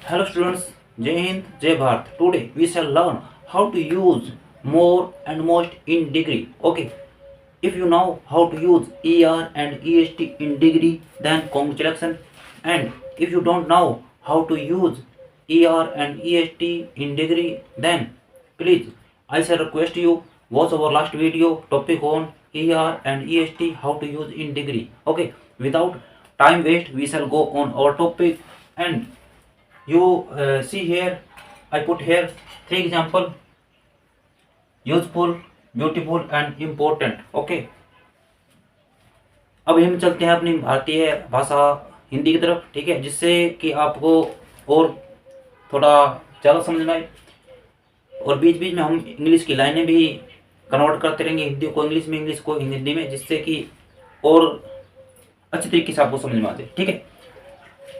Hello students, Jai Hind, Jai Bharat. Today we shall learn how to use more and most in degree. Okay, if you know how to use ER and EST in degree, then congratulations. And if you don't know how to use ER and EST in degree, then please I shall request you watch our last video topic on ER and EST how to use in degree. Okay, without time waste, we shall go on our topic. And you see here, I put here three example: useful, beautiful and important. Okay, अब हम चलते हैं अपनी भारतीय भाषा हिंदी की तरफ, ठीक है, जिससे कि आपको और थोड़ा ज़्यादा समझ में आए। और बीच बीच में हम इंग्लिश की लाइनें भी कन्वर्ट करते रहेंगे, हिंदी को इंग्लिश में, इंग्लिश को हिंदी में, जिससे कि और अच्छे तरीके से आपको समझ में आ जाए। ठीक है,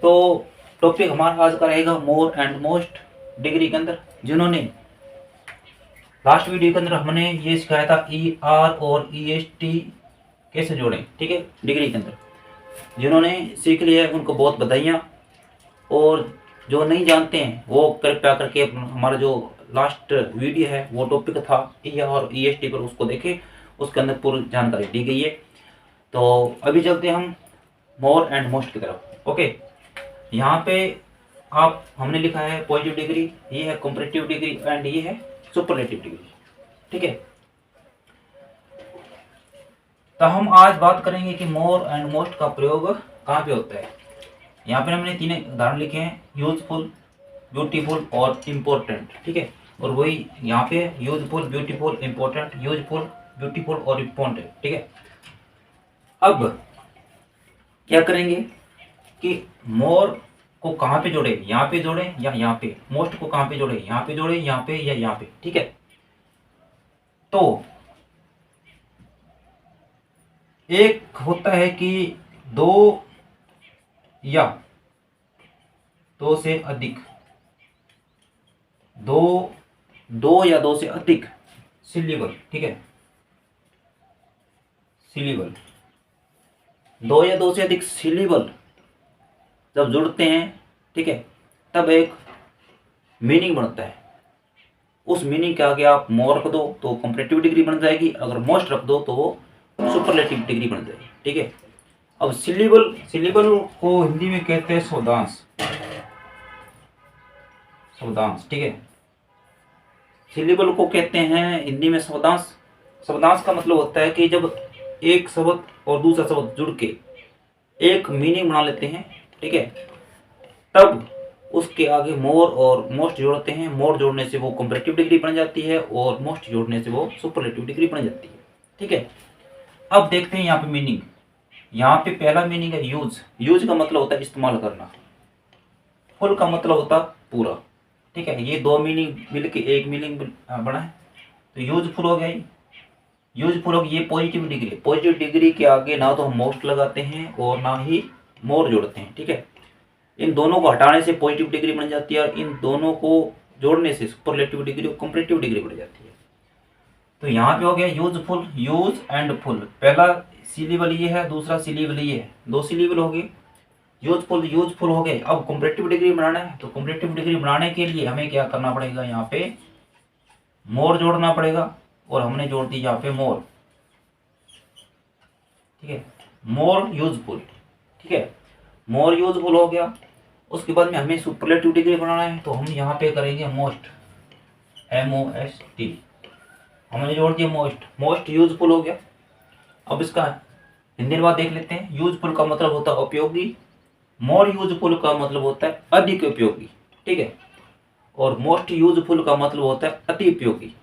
तो टॉपिक हमारा आज का रहेगा मोर एंड मोस्ट डिग्री के अंदर। जिन्होंने लास्ट वीडियो के अंदर हमने ये सिखाया था ई आर और ई एस टी कैसे जोड़ें, ठीक है, डिग्री के अंदर। जिन्होंने सीख लिया है उनको बहुत बधाइयाँ, और जो नहीं जानते हैं वो कृपया करके हमारा जो लास्ट वीडियो है वो टॉपिक था ई आर और ई एस टी पर, उसको देखें, उसके अंदर पूरी जानकारी दी गई है। तो अभी चलते हैं हम मोर एंड मोस्ट की तरफ। ओके, यहाँ पे आप हमने लिखा है पॉजिटिव डिग्री, ये है कंपैरेटिव डिग्री एंड ये है सुपरलेटिव डिग्री। ठीक है, तो हम आज बात करेंगे कि मोर एंड मोस्ट का प्रयोग कहाँ पे होता है। यहाँ पे हमने तीन उदाहरण लिखे हैं: यूजफुल, ब्यूटीफुल और इम्पोर्टेंट। ठीक है, और वही यहाँ पे useful, beautiful, important, useful, beautiful और इम्पोर्टेंट। ठीक है, अब क्या करेंगे कि मोर को कहाँ पे जोड़े, यहाँ पे जोड़े या यहाँ पे, मोस्ट को कहाँ पे जोड़े, यहाँ पे जोड़े, यहाँ पे या यहाँ पे। ठीक है, तो एक होता है कि दो या दो से अधिक, दो या दो से अधिक सिलेबल। ठीक है, सिलेबल, दो या दो से अधिक सिलेबल जब जुड़ते हैं, ठीक है, तब एक मीनिंग बनता है। उस मीनिंग के आगे आप मोर रख दो तो कंपैरेटिव डिग्री बन जाएगी, अगर मोस्ट रख दो तो वो सुपरलेटिव डिग्री बन जाएगी। ठीक है, अब सिलेबल को हिंदी में कहते हैं शब्दांश। ठीक है, सिलेबल को कहते हैं हिंदी में शब्दांश। शब्दांश का मतलब होता है कि जब एक शब्द और दूसरा शब्द जुड़ के एक मीनिंग बना लेते हैं, ठीक है, तब उसके आगे मोर और मोस्ट जोड़ते हैं। मोर जोड़ने से वो कंपैरेटिव डिग्री बन जाती है और मोस्ट जोड़ने से वो सुपरलेटिव डिग्री बन जाती है। ठीक है, अब देखते हैं यहाँ पे मीनिंग। यहाँ पे पहला मीनिंग है यूज। यूज का मतलब होता है इस्तेमाल करना, फुल का मतलब होता है पूरा। ठीक है, ये दो मीनिंग मिलके एक मीनिंग बना है, तो यूजफुल हो गया। यूजफुल हो गया, ये पॉजिटिव डिग्री। पॉजिटिव डिग्री के आगे ना तो हम मोस्ट लगाते हैं और ना ही मोर जोड़ते हैं। ठीक है, इन दोनों को हटाने से पॉजिटिव डिग्री बन जाती है और इन दोनों को जोड़ने से सुपरलेटिव डिग्री और कंपैरेटिव डिग्री बन जाती है। तो यहाँ पे हो गया यूजफुल, यूज एंड फुल। पहला सिलेबल ये है, दूसरा सिलेबल ये है, दो सिलेबल हो गए। यूजफुल हो गए। अब कंपैरेटिव डिग्री बनाना है, तो कंपैरेटिव डिग्री बनाने के लिए हमें क्या करना पड़ेगा, यहाँ पे मोर जोड़ना पड़ेगा, और हमने जोड़ दी यहाँ पे मोर। ठीक है, मोर यूजफुल। ठीक है, मोर यूजफुल हो गया। उसके बाद में हमें सुपरलेटिव डिग्री बनाना है, तो हम यहाँ पे करेंगे मोस्ट, MOST। हमने जोड़ दिया मोस्ट, मोस्ट यूजफुल हो गया। अब इसका हिंदी में देख लेते हैं। यूजफुल का मतलब होता है उपयोगी, मोर यूजफुल का मतलब होता है अधिक उपयोगी। ठीक है, और मोस्ट यूजफुल का मतलब होता है अति उपयोगी।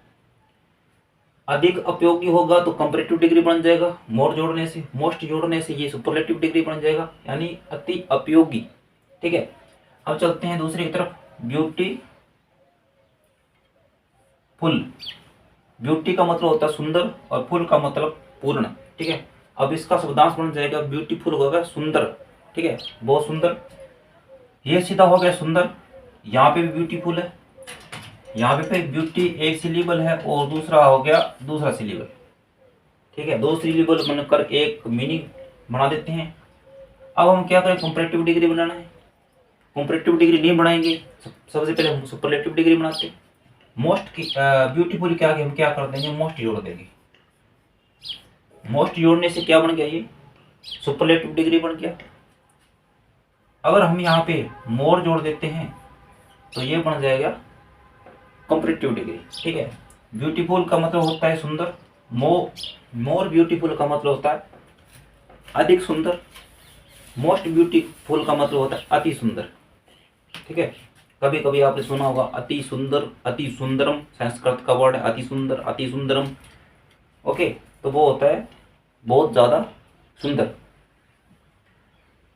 अधिक उपयोगी होगा तो कंपैरेटिव डिग्री बन जाएगा मोर जोड़ने से, मोस्ट जोड़ने से ये सुपरलेटिव डिग्री बन जाएगा, यानी अति उपयोगी। ठीक है, अब चलते हैं दूसरी की तरफ, ब्यूटीफुल। ब्यूटी का मतलब होता है सुंदर और फुल का मतलब पूर्ण। ठीक है, अब इसका शब्दांश बन जाएगा ब्यूटीफुल हो गया सुंदर। ठीक है, बहुत सुंदर। ये सीधा हो गया सुंदर। यहाँ पे भी ब्यूटीफुल है, यहाँ पे ब्यूटी एक सिलेबल है और दूसरा हो गया दूसरा सिलेबल। ठीक है, दो सिलेबल बनकर एक मीनिंग बना देते हैं। अब हम क्या करें, कंपैरेटिव डिग्री बनाना है। कंपैरेटिव डिग्री नहीं बनाएंगे, सबसे पहले हम सुपरलेटिव डिग्री बनाते हैं। मोस्ट की ब्यूटीफुल के आगे हम क्या कर देंगे, मोस्ट जोड़ देंगे। मोस्ट जोड़ने से क्या बन गया, ये सुपरलेटिव डिग्री बन गया। अगर हम यहाँ पे मोर जोड़ देते हैं तो ये बन जाएगा कंपैरेटिव डिग्री। ठीक है, ब्यूटीफुल का मतलब होता है सुंदर, मोर ब्यूटीफुल का मतलब होता है अधिक सुंदर, मोस्ट ब्यूटीफुल का मतलब होता है अति सुंदर। ठीक है, कभी कभी आपने सुना होगा अति सुंदर, अति सुंदरम, संस्कृत का वर्ड है अति सुंदर, अति सुंदरम। ओके, तो वो होता है बहुत ज्यादा सुंदर।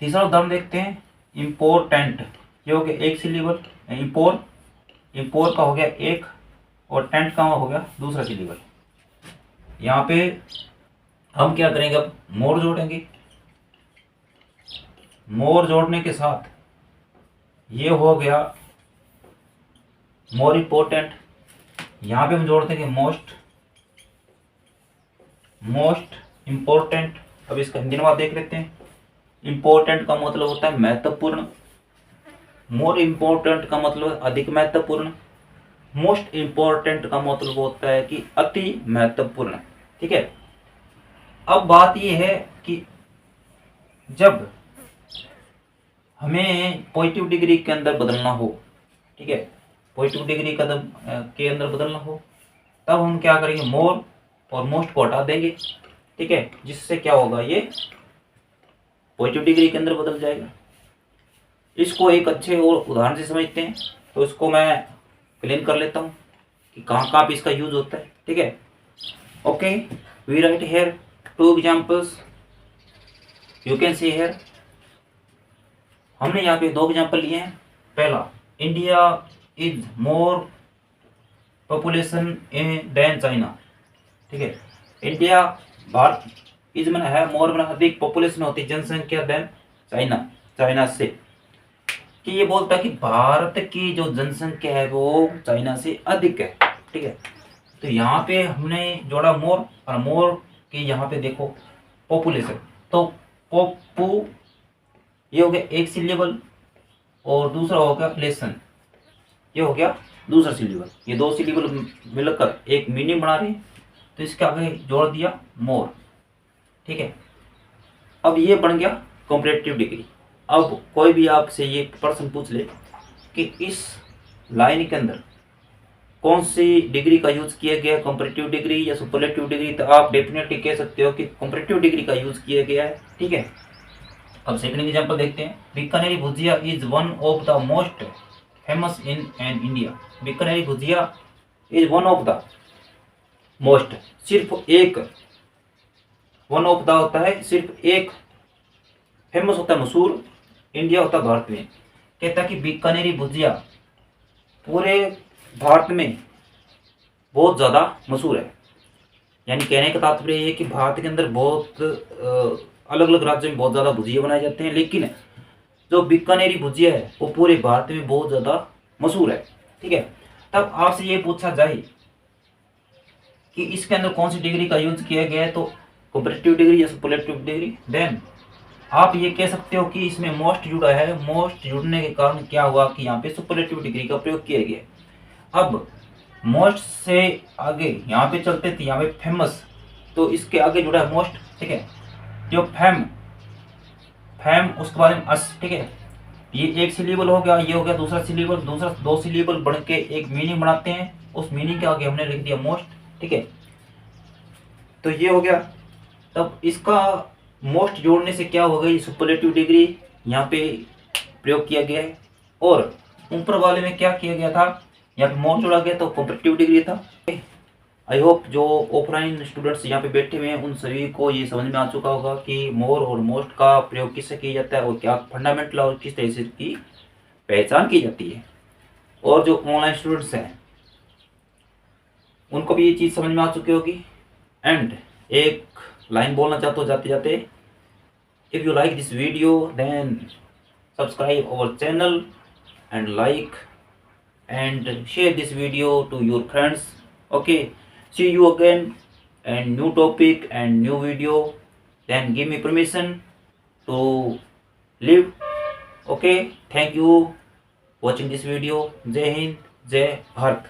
तीसरा उदाहरण देखते हैं, इम्पोर्टेंट। ये हो गया एक सिलेबल, इम्पोर का हो गया एक और टेंट का हो गया दूसरा सिलेबल। यहाँ पे हम क्या करेंगे, अब मोर जोड़ेंगे। मोर जोड़ने के साथ ये हो गया मोर इम्पोर्टेंट। यहाँ पे हम जोड़ देंगे मोस्ट इम्पोर्टेंट। अब इसका हिंदी अनुवाद देख लेते हैं। इम्पोर्टेंट का मतलब होता है महत्वपूर्ण, मोर इम्पोर्टेंट का मतलब अधिक महत्वपूर्ण, मोस्ट इम्पोर्टेंट का मतलब होता है कि अति महत्वपूर्ण। ठीक है, अब बात यह है कि जब हमें पॉजिटिव डिग्री के अंदर बदलना हो, ठीक है, पॉजिटिव डिग्री कदम के अंदर बदलना हो, तब हम क्या करेंगे, मोर और मोस्ट को हटा देंगे। ठीक है, जिससे क्या होगा, ये पॉजिटिव डिग्री के अंदर बदल जाएगा। इसको एक अच्छे और उदाहरण से समझते हैं, तो इसको मैं क्लीन कर लेता हूँ कि कहाँ कहाँ पे इसका यूज होता है। ठीक है, okay, we write here 2 examples, you can see here. हमने यहाँ पे 2 एग्जाम्पल लिए हैं। पहला, India is more population than China. ठीक है, इंडिया, भारत, इज मैंने है, मोर मैंने अधिक पॉपुलेशन होती है, जनसंख्या देन चाइना, चाइना से। कि ये बोलता है कि भारत की जो जनसंख्या है वो चाइना से अधिक है। ठीक है, तो यहाँ पे हमने जोड़ा मोर, और मोर के यहाँ पे देखो पॉपुलेशन, तो पॉपू ये हो गया एक सिलेबल और दूसरा हो गया लेसन, ये हो गया दूसरा सिलेबल। ये 2 सिलेबल मिलकर एक मीनिंग बना रहे हैं, तो इसके आगे जोड़ दिया मोर। ठीक है, अब ये बन गया कंपैरेटिव डिग्री। अब कोई भी आपसे ये प्रश्न पूछ ले कि इस लाइन के अंदर कौन सी डिग्री का यूज किया गया, कंपैरेटिव डिग्री या सुपरलेटिव डिग्री, तो आप डेफिनेटली कह सकते हो कि कंपैरेटिव डिग्री का यूज किया गया है। ठीक है, अब सेकंड एग्जांपल देखते हैं। Bikaneri bhujia is one of the most famous in an India. Bikaneri bhujia is one of the most, सिर्फ एक, वन ऑफ द होता है सिर्फ एक, फेमस होता है मशहूर, इंडिया होता है भारत में। कहता है कि बीकानेरी भुजिया पूरे भारत में बहुत ज़्यादा मशहूर है। यानी कहने का तात्पर्य ये है कि भारत के अंदर बहुत अलग अलग राज्यों में बहुत ज़्यादा भुजिया बनाए जाते हैं, लेकिन जो बीकानेरी भुजिया है वो पूरे भारत में बहुत ज़्यादा मशहूर है। ठीक है, तब आपसे ये पूछा जाए कि इसके अंदर कौन सी डिग्री का यूज किया गया है, तो कंपैरेटिव डिग्री या सुपरलेटिव डिग्री, देन आप ये कह सकते हो कि इसमें मोस्ट जुड़ा है। मोस्ट जुड़ने के कारण क्या हुआ कि यहाँ पे सुपरलेटिव डिग्री का प्रयोग किया गया। अब मोस्ट से आगे यहाँ पे चलते थे, यहाँ पे फेमस, तो इसके आगे जुड़ा है मोस्ट। ठीक है, जो फैम उसके बाद में अस। ठीक है, ये एक सिलेबल हो गया, ये हो गया दूसरा सिलेबल, दूसरा 2 सिलेबल बन के एक मीनिंग बनाते हैं, उस मीनिंग के आगे हमने लिख दिया मोस्ट। ठीक है, तो ये हो गया। तब इसका मोस्ट जोड़ने से क्या हो गई, सुपरलेटिव डिग्री यहाँ पे प्रयोग किया गया है, और ऊपर वाले में क्या किया गया था, यहाँ पे मोर जोड़ा गया तो कंपैरेटिव डिग्री था। आई होप जो ऑफलाइन स्टूडेंट्स यहाँ पे बैठे हुए हैं उन सभी को ये समझ में आ चुका होगा कि मोर और मोस्ट का प्रयोग किससे किया जाता है और क्या फंडामेंटल और किस तरह से की पहचान की जाती है। और जो ऑनलाइन स्टूडेंट्स हैं उनको भी ये चीज़ समझ में आ चुकी होगी। एंड एक लाइन बोलना चाहता हूँ जाते जाते, if you like this video then subscribe our channel and like and share this video to your friends. Okay, see you again and new topic and new video, then give me permission to leave. Okay, thank you watching this video. जय हिंद, जय भारत।